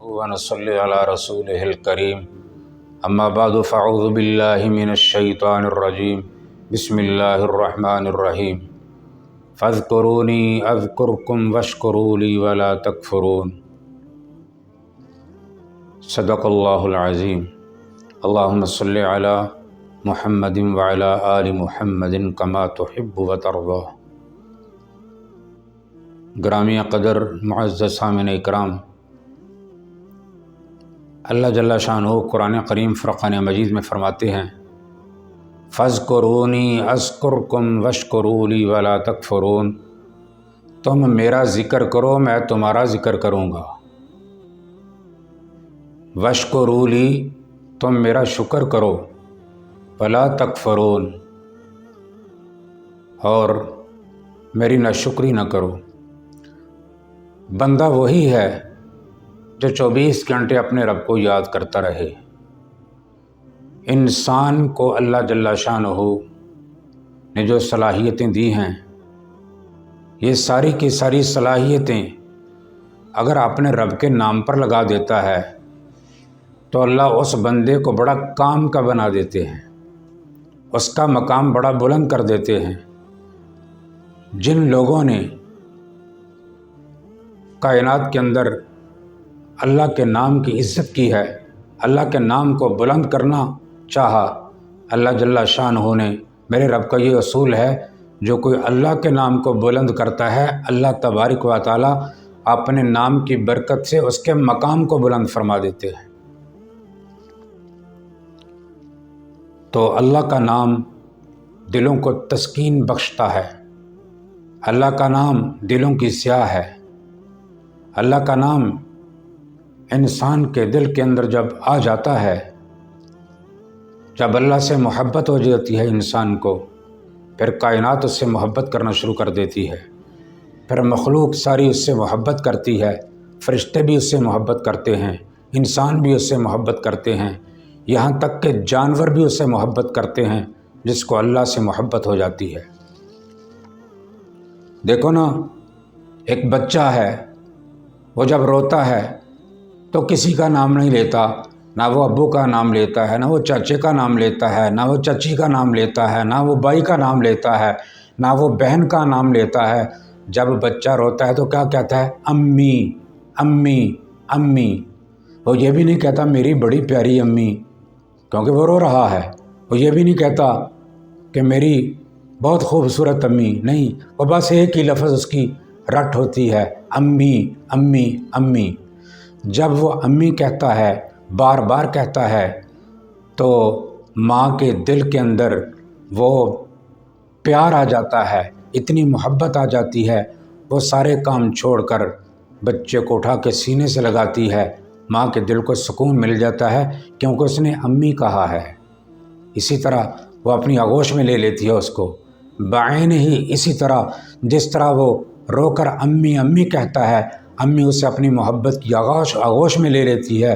ونصلي على رسوله الكريم اما بعد فاعوذ بالله من الشيطان الرجيم بسم الله الرحمن الرحيم فاذكروني اذكركم واشكروا لي ولا تكفرون صدق الله العظيم اللهم صل على محمد وعلى آل محمد كما تحب وترضى۔ گرامی قدر معزز سامعین اکرام، اللہ جل شانہ قرآن کریم فرقان مجید میں فرماتے ہیں فاذکرونی اذکرکم واشکروا لی ولا تکفرون، تم میرا ذکر کرو میں تمہارا ذکر کروں گا، واشکروا لی تم میرا شکر کرو، ولا تکفرون اور میری ناشکری نہ کرو۔ بندہ وہی ہے جو 24 گھنٹے اپنے رب کو یاد کرتا رہے۔ انسان کو اللہ جل شانہ نے جو صلاحیتیں دی ہیں، یہ ساری کی ساری صلاحیتیں اگر اپنے رب کے نام پر لگا دیتا ہے تو اللہ اس بندے کو بڑا کام کا بنا دیتے ہیں، اس کا مقام بڑا بلند کر دیتے ہیں۔ جن لوگوں نے کائنات کے اندر اللہ کے نام کی عزت کی ہے، اللہ کے نام کو بلند کرنا چاہا، اللہ جل شانہ نے، میرے رب کا یہ اصول ہے، جو کوئی اللہ کے نام کو بلند کرتا ہے اللہ تبارک و تعالی اپنے نام کی برکت سے اس کے مقام کو بلند فرما دیتے ہیں۔ تو اللہ کا نام دلوں کو تسکین بخشتا ہے، اللہ کا نام دلوں کی سیاہ ہے، اللہ کا نام انسان کے دل کے اندر جب آ جاتا ہے، جب اللہ سے محبت ہو جاتی ہے انسان کو، پھر کائنات اس سے محبت کرنا شروع کر دیتی ہے، پھر مخلوق ساری اس سے محبت کرتی ہے، فرشتے بھی اس سے محبت کرتے ہیں، انسان بھی اس سے محبت کرتے ہیں، یہاں تک کہ جانور بھی اس سے محبت کرتے ہیں جس کو اللہ سے محبت ہو جاتی ہے۔ دیکھو نا، ایک بچہ ہے، وہ جب روتا ہے تو کسی کا نام نہیں لیتا، نہ وہ ابو کا نام لیتا ہے، نہ وہ چاچے کا نام لیتا ہے، نہ وہ چچی کا نام لیتا ہے، نہ وہ بھائی کا نام لیتا ہے، نہ وہ بہن کا نام لیتا ہے۔ جب بچہ روتا ہے تو کیا کہتا ہے؟ امی امی امی۔ وہ یہ بھی نہیں کہتا میری بڑی پیاری امی، کیونکہ وہ رو رہا ہے۔ وہ یہ بھی نہیں کہتا کہ میری بہت خوبصورت امی، نہیں، وہ بس ایک ہی لفظ اس کی رٹ ہوتی ہے، امی امی امی۔ جب وہ امی کہتا ہے، بار بار کہتا ہے، تو ماں کے دل کے اندر وہ پیار آ جاتا ہے، اتنی محبت آ جاتی ہے، وہ سارے کام چھوڑ کر بچے کو اٹھا کے سینے سے لگاتی ہے، ماں کے دل کو سکون مل جاتا ہے کیونکہ اس نے امی کہا ہے۔ اسی طرح وہ اپنی آغوش میں لے لیتی ہے اس کو، بعین ہی اسی طرح جس طرح وہ رو کر امی امی کہتا ہے، امی اسے اپنی محبت کی آغوش میں لے لیتی ہے۔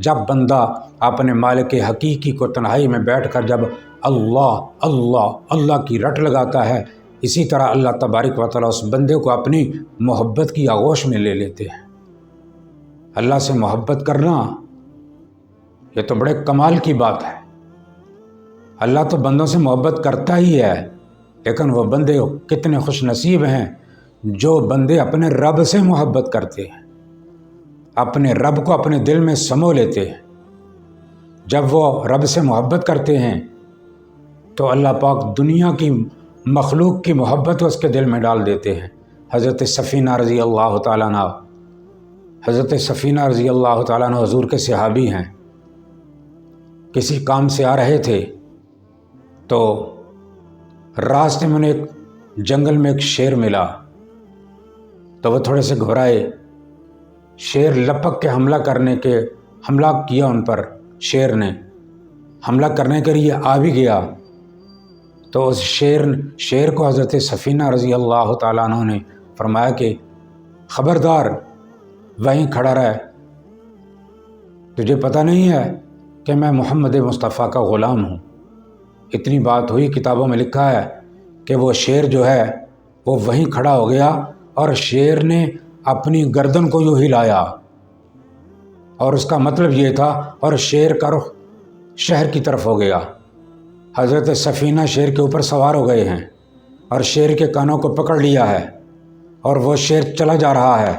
جب بندہ اپنے مالک حقیقی کو تنہائی میں بیٹھ کر جب اللہ اللہ اللہ کی رٹ لگاتا ہے، اسی طرح اللہ تبارک و تعالیٰ اس بندے کو اپنی محبت کی آغوش میں لے لیتے ہیں۔ اللہ سے محبت کرنا یہ تو بڑے کمال کی بات ہے۔ اللہ تو بندوں سے محبت کرتا ہی ہے، لیکن وہ بندے کتنے خوش نصیب ہیں جو بندے اپنے رب سے محبت کرتے ہیں، اپنے رب کو اپنے دل میں سمو لیتے ہیں۔ جب وہ رب سے محبت کرتے ہیں تو اللہ پاک دنیا کی مخلوق کی محبت اس کے دل میں ڈال دیتے ہیں۔ حضرت سفینہ رضی اللہ تعالیٰ عنہ، حضرت سفینہ رضی اللہ تعالیٰ عنہ حضور کے صحابی ہیں، کسی کام سے آ رہے تھے تو راستے میں انہیں ایک جنگل میں ایک شیر ملا، تو وہ تھوڑے سے گھبرائے۔ شیر لپک کے حملہ کیا ان پر، شیر نے حملہ کرنے کے لیے آ بھی گیا، تو اس شیر کو حضرت سفینہ رضی اللہ تعالیٰ عنہ نے فرمایا کہ خبردار وہیں کھڑا رہے، تجھے پتہ نہیں ہے کہ میں محمد مصطفیٰ کا غلام ہوں۔ اتنی بات ہوئی، کتابوں میں لکھا ہے کہ وہ شیر جو ہے وہ وہیں کھڑا ہو گیا اور شیر نے اپنی گردن کو یوں ہلایا اور اس کا مطلب یہ تھا، اور شیر کا رخ شہر کی طرف ہو گیا۔ حضرت سفینہ شیر کے اوپر سوار ہو گئے ہیں اور شیر کے کانوں کو پکڑ لیا ہے، اور وہ شیر چلا جا رہا ہے۔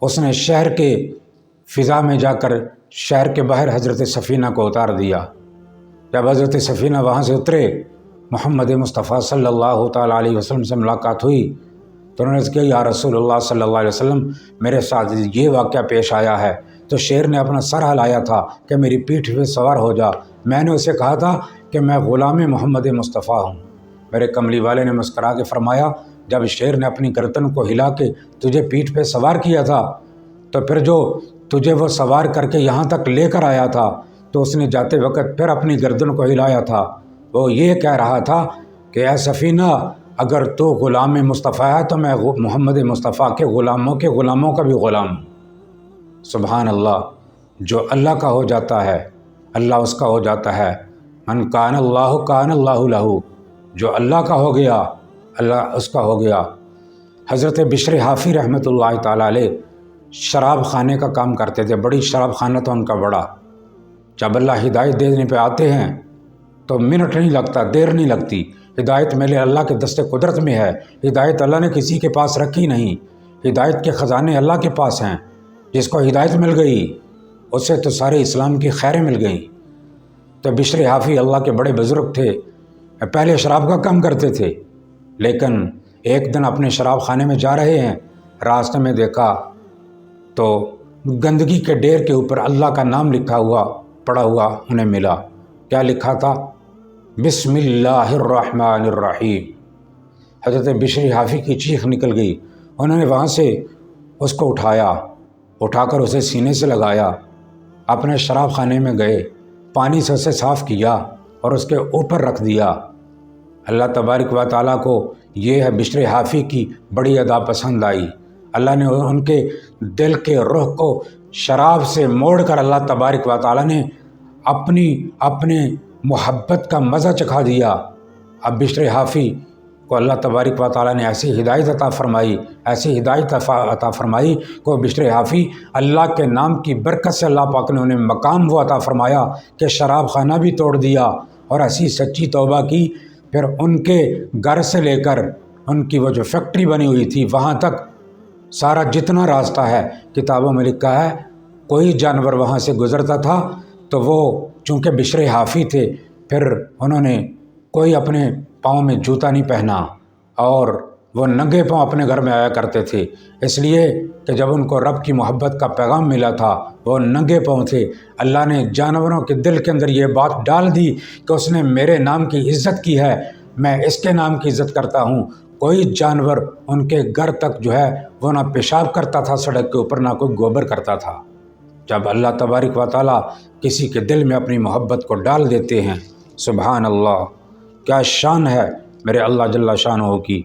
اس نے شہر کے فضا میں جا کر شہر کے باہر حضرت سفینہ کو اتار دیا۔ جب حضرت سفینہ وہاں سے اترے، محمد مصطفیٰ صلی اللہ تعالیٰ علیہ وسلم سے ملاقات ہوئی تو انہوں نے کہا، یا رسول اللہ صلی اللہ علیہ وسلم، میرے ساتھ یہ واقعہ پیش آیا ہے۔ تو شیر نے اپنا سر ہلایا تھا کہ میری پیٹھ پہ سوار ہو جا۔ میں نے اسے کہا تھا کہ میں غلام محمد مصطفیٰ ہوں۔ میرے کملی والے نے مسکرا کے فرمایا، جب شیر نے اپنی گردن کو ہلا کے تجھے پیٹھ پہ سوار کیا تھا تو پھر جو تجھے وہ سوار کر کے یہاں تک لے کر آیا تھا تو اس نے جاتے وقت پھر اپنی گردن کو ہلایا تھا۔ وہ یہ کہہ رہا تھا کہ اے سفینہ، اگر تو غلام مصطفیٰ ہے تو میں محمد مصطفیٰ کے غلاموں کا بھی غلام ہوں۔ سبحان اللہ، جو اللہ کا ہو جاتا ہے اللہ اس کا ہو جاتا ہے۔ من کان اللہ لہ، جو اللہ کا ہو گیا اللہ اس کا ہو گیا۔ حضرت بشر حافی رحمۃ اللہ تعالیٰ علیہ شراب خانے کا کام کرتے تھے، بڑی شراب خانہ تھا ان کا بڑا۔ جب اللہ ہدایت دینے پہ آتے ہیں تو منٹ نہیں لگتا، دیر نہیں لگتی۔ ہدایت میرے اللہ کے دست قدرت میں ہے، ہدایت اللہ نے کسی کے پاس رکھی نہیں، ہدایت کے خزانے اللہ کے پاس ہیں۔ جس کو ہدایت مل گئی اس سے تو سارے اسلام کی خیریں مل گئیں۔ تو بشر حافی اللہ کے بڑے بزرگ تھے، پہلے شراب کا کام کرتے تھے، لیکن ایک دن اپنے شراب خانے میں جا رہے ہیں، راستے میں دیکھا تو گندگی کے ڈھیر کے اوپر اللہ کا نام لکھا ہوا پڑا ہوا انہیں ملا۔ کیا لکھا تھا؟ بسم اللہ الرحمن الرحیم۔ حضرت بشر حافی کی چیخ نکل گئی۔ انہوں نے وہاں سے اس کو اٹھا کر اسے سینے سے لگایا، اپنے شراب خانے میں گئے، پانی سے اسے صاف کیا اور اس کے اوپر رکھ دیا۔ اللہ تبارک و تعالیٰ کو یہ ہے بشر حافی کی بڑی ادا پسند آئی۔ اللہ نے ان کے دل کے روح کو شراب سے موڑ کر اللہ تبارک و تعالیٰ نے اپنے محبت کا مزہ چکھا دیا۔ اب بشر حافی کو اللہ تبارک و تعالیٰ نے ایسی ہدایت عطا فرمائی کہ بشر حافی اللہ کے نام کی برکت سے اللہ پاک نے انہیں مقام وہ عطا فرمایا کہ شراب خانہ بھی توڑ دیا اور ایسی سچی توبہ کی۔ پھر ان کے گھر سے لے کر ان کی وہ جو فیکٹری بنی ہوئی تھی وہاں تک سارا جتنا راستہ ہے، کتابوں میں لکھا ہے کوئی جانور وہاں سے گزرتا تھا تو وہ چونکہ بشر حافی تھے، پھر انہوں نے کوئی اپنے پاؤں میں جوتا نہیں پہنا اور وہ ننگے پاؤں اپنے گھر میں آیا کرتے تھے، اس لیے کہ جب ان کو رب کی محبت کا پیغام ملا تھا وہ ننگے پاؤں تھے۔ اللہ نے جانوروں کے دل کے اندر یہ بات ڈال دی کہ اس نے میرے نام کی عزت کی ہے، میں اس کے نام کی عزت کرتا ہوں۔ کوئی جانور ان کے گھر تک جو ہے وہ نہ پیشاب کرتا تھا سڑک کے اوپر، نہ کوئی گوبر کرتا تھا۔ جب اللہ تبارک و تعالیٰ کسی کے دل میں اپنی محبت کو ڈال دیتے ہیں، سبحان اللہ، کیا شان ہے میرے اللہ جل شانہ کی۔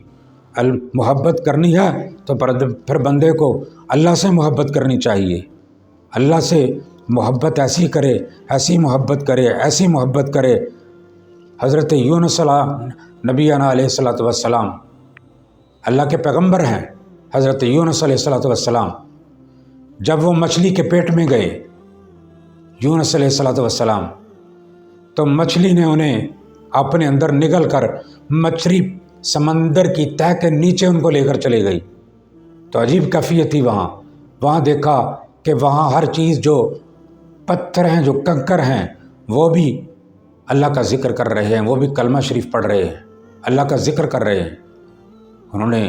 محبت کرنی ہے تو پھر بندے کو اللہ سے محبت کرنی چاہیے۔ اللہ سے محبت ایسی کرے، ایسی محبت کرے، ایسی محبت کرے۔ حضرت یونس نبینا علیہ الصلوۃ والسلام اللہ کے پیغمبر ہیں۔ حضرت یونس علیہ الصلوۃ والسلام جب وہ مچھلی کے پیٹ میں گئے، یونس علیہ الصلوۃ والسلام، تو مچھلی نے انہیں اپنے اندر نگل کر مچھلی سمندر کی تہہ کے نیچے ان کو لے کر چلے گئی۔ تو عجیب کیفیت تھی وہاں دیکھا کہ وہاں ہر چیز، جو پتھر ہیں، جو کنکر ہیں، وہ بھی اللہ کا ذکر کر رہے ہیں، وہ بھی کلمہ شریف پڑھ رہے ہیں، اللہ کا ذکر کر رہے ہیں۔ انہوں نے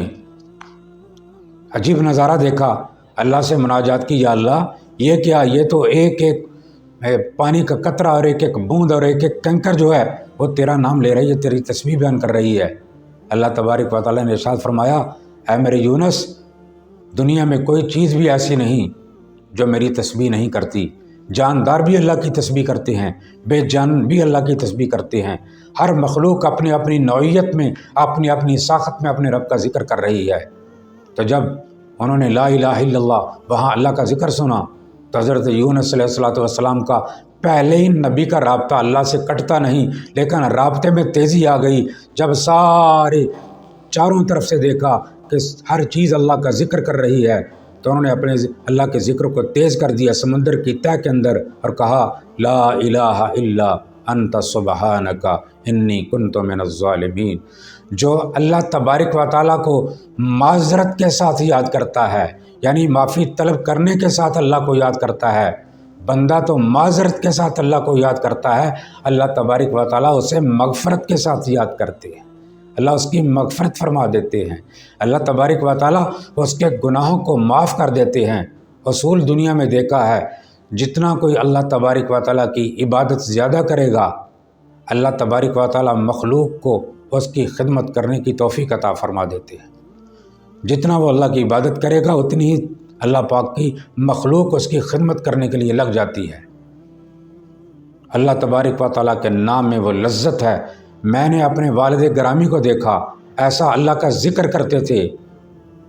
عجیب نظارہ دیکھا، اللہ سے مناجات کی، یا اللہ یہ کیا، یہ تو ایک ایک پانی کا قطرہ اور ایک ایک بوند اور ایک ایک کنکر جو ہے وہ تیرا نام لے رہی ہے، تیری تسبیح بیان کر رہی ہے۔ اللہ تبارک و تعالیٰ نے ارشاد فرمایا، اے میرے یونس، دنیا میں کوئی چیز بھی ایسی نہیں جو میری تسبیح نہیں کرتی۔ جاندار بھی اللہ کی تسبیح کرتے ہیں، بے جان بھی اللہ کی تسبیح کرتے ہیں۔ ہر مخلوق اپنی اپنی نوعیت میں، اپنی اپنی ساخت میں اپنے رب کا ذکر کر رہی ہے۔ تو جب انہوں نے لا الہ الا اللہ وہاں اللہ کا ذکر سنا تو حضرت یونس علیہ الصلوۃ والسلام کا پہلے ہی نبی کا رابطہ اللہ سے کٹتا نہیں، لیکن رابطے میں تیزی آ گئی جب سارے چاروں طرف سے دیکھا کہ ہر چیز اللہ کا ذکر کر رہی ہے، تو انہوں نے اپنے اللہ کے ذکر کو تیز کر دیا سمندر کی تہہ کے اندر اور کہا لا الہ الا انت سبحانک انی کنت من الظالمین۔ جو اللہ تبارک و تعالیٰ کو معذرت کے ساتھ یاد کرتا ہے، یعنی معافی طلب کرنے کے ساتھ اللہ کو یاد کرتا ہے، بندہ تو معذرت کے ساتھ اللہ کو یاد کرتا ہے، اللہ تبارک و تعالیٰ اسے مغفرت کے ساتھ یاد کرتے ہیں، اللہ اس کی مغفرت فرما دیتے ہیں، اللہ تبارک و تعالیٰ اس کے گناہوں کو معاف کر دیتے ہیں۔ اصول دنیا میں دیکھا ہے، جتنا کوئی اللہ تبارک و تعالیٰ کی عبادت زیادہ کرے گا، اللہ تبارک و تعالیٰ مخلوق کو اس کی خدمت کرنے کی توفیق عطا فرما دیتے ہیں۔ جتنا وہ اللہ کی عبادت کرے گا اتنی ہی اللہ پاک کی مخلوق اس کی خدمت کرنے کے لیے لگ جاتی ہے۔ اللہ تبارک و تعالیٰ کے نام میں وہ لذت ہے۔ میں نے اپنے والد گرامی کو دیکھا، ایسا اللہ کا ذکر کرتے تھے،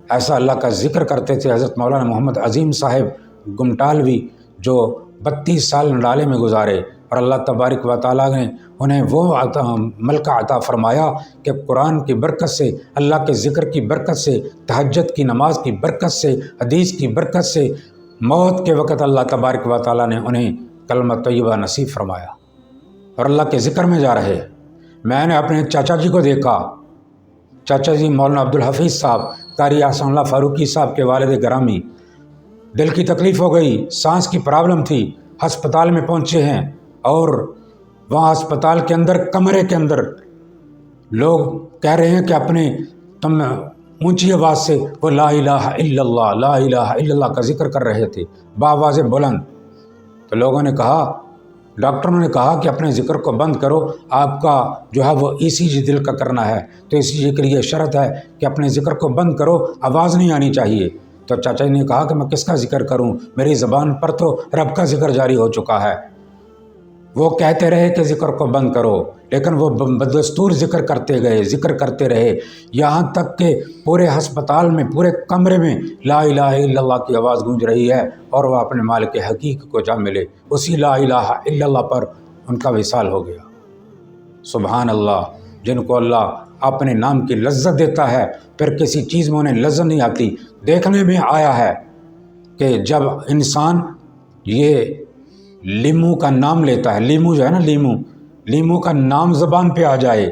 ایسا اللہ کا ذکر کرتے تھے حضرت مولانا محمد عظیم صاحب گمٹالوی، جو 32 سال نڈالے میں گزارے، اور اللہ تبارک و تعالیٰ نے انہیں وہ ملکہ عطا فرمایا کہ قرآن کی برکت سے، اللہ کے ذکر کی برکت سے، تہجد کی نماز کی برکت سے، حدیث کی برکت سے، موت کے وقت اللہ تبارک و تعالیٰ نے انہیں کلمہ طیبہ نصیب فرمایا اور اللہ کے ذکر میں جا رہے۔ میں نے اپنے چاچا جی کو دیکھا، چاچا جی مولانا عبدالحفیظ صاحب، قاری احسان اللہ فاروقی صاحب کے والد گرامی، دل کی تکلیف ہو گئی، سانس کی پرابلم تھی، ہسپتال میں پہنچے ہیں، اور وہاں ہسپتال کے اندر کمرے کے اندر لوگ کہہ رہے ہیں کہ اپنے تم اونچی آواز سے وہ لا الہ الا اللہ، لا الہ الا اللہ کا ذکر کر رہے تھے بآواز بلند۔ تو لوگوں نے کہا، ڈاکٹروں نے کہا کہ اپنے ذکر کو بند کرو، آپ کا جو ہے وہ ECG دل کا کرنا ہے، تو ECG کے لیے شرط ہے کہ اپنے ذکر کو بند کرو، آواز نہیں آنی چاہیے۔ تو چاچا جی نے کہا کہ میں کس کا ذکر کروں، میری زبان پر تو رب کا ذکر جاری ہو چکا ہے۔ وہ کہتے رہے کہ ذکر کو بند کرو، لیکن وہ بدستور ذکر کرتے گئے، ذکر کرتے رہے، یہاں تک کہ پورے ہسپتال میں، پورے کمرے میں لا الہ الا اللہ کی آواز گونج رہی ہے، اور وہ اپنے مالک حقیقی کو جا ملے، اسی لا الہ الا اللہ پر ان کا وصال ہو گیا۔ سبحان اللہ، جن کو اللہ اپنے نام کی لذت دیتا ہے، پھر کسی چیز میں انہیں لذت نہیں آتی۔ دیکھنے میں آیا ہے کہ جب انسان یہ لیمو کا نام لیتا ہے، لیمو جو ہے نا، لیمو کا نام زبان پہ آ جائے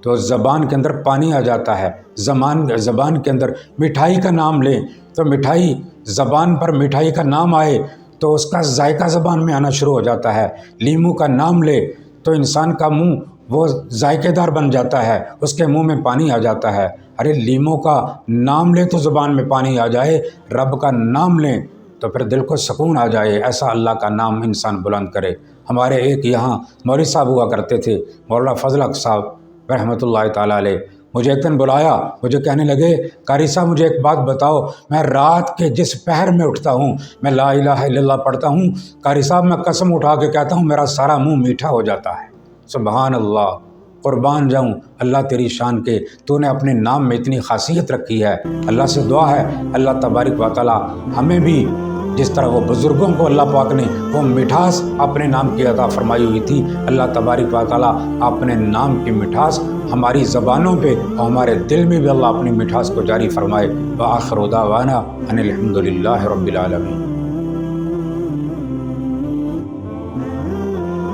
تو زبان کے اندر پانی آ جاتا ہے۔ زبان کے اندر مٹھائی کا نام لیں تو مٹھائی، زبان پر مٹھائی کا نام آئے تو اس کا ذائقہ زبان میں آنا شروع ہو جاتا ہے۔ لیمو کا نام لے تو انسان کا منہ وہ ذائقے دار بن جاتا ہے، اس کے منہ میں پانی آ جاتا ہے۔ ارے لیمو کا نام لے تو زبان میں پانی آ جائے، رب کا نام لیں تو پھر دل کو سکون آ جائے۔ ایسا اللہ کا نام انسان بلند کرے۔ ہمارے ایک یہاں مولوی صاحب ہوا کرتے تھے، مولانا فضل حق صاحب رحمۃ اللہ تعالیٰ علیہ، مجھے ایک دن بلایا، مجھے کہنے لگے قاری صاحب مجھے ایک بات بتاؤ، میں رات کے جس پہر میں اٹھتا ہوں میں لا الہ الا اللہ پڑھتا ہوں، قاری صاحب میں قسم اٹھا کے کہتا ہوں میرا سارا منہ میٹھا ہو جاتا ہے۔ سبحان اللہ، قربان جاؤں اللہ تیری شان کے، تو نے اپنے نام میں اتنی خاصیت رکھی ہے۔ اللہ سے دعا ہے اللہ تبارک و تعالیٰ ہمیں بھی جس طرح وہ بزرگوں کو اللہ پاک نے وہ مٹھاس اپنے نام کی عطا فرمائی ہوئی تھی، اللہ تبارک و تعالیٰ اپنے نام کی مٹھاس ہماری زبانوں پہ اور ہمارے دل میں بھی اللہ اپنی مٹھاس کو جاری فرمائے۔ وآخر دعوانا ان الحمد للہ رب العالمین۔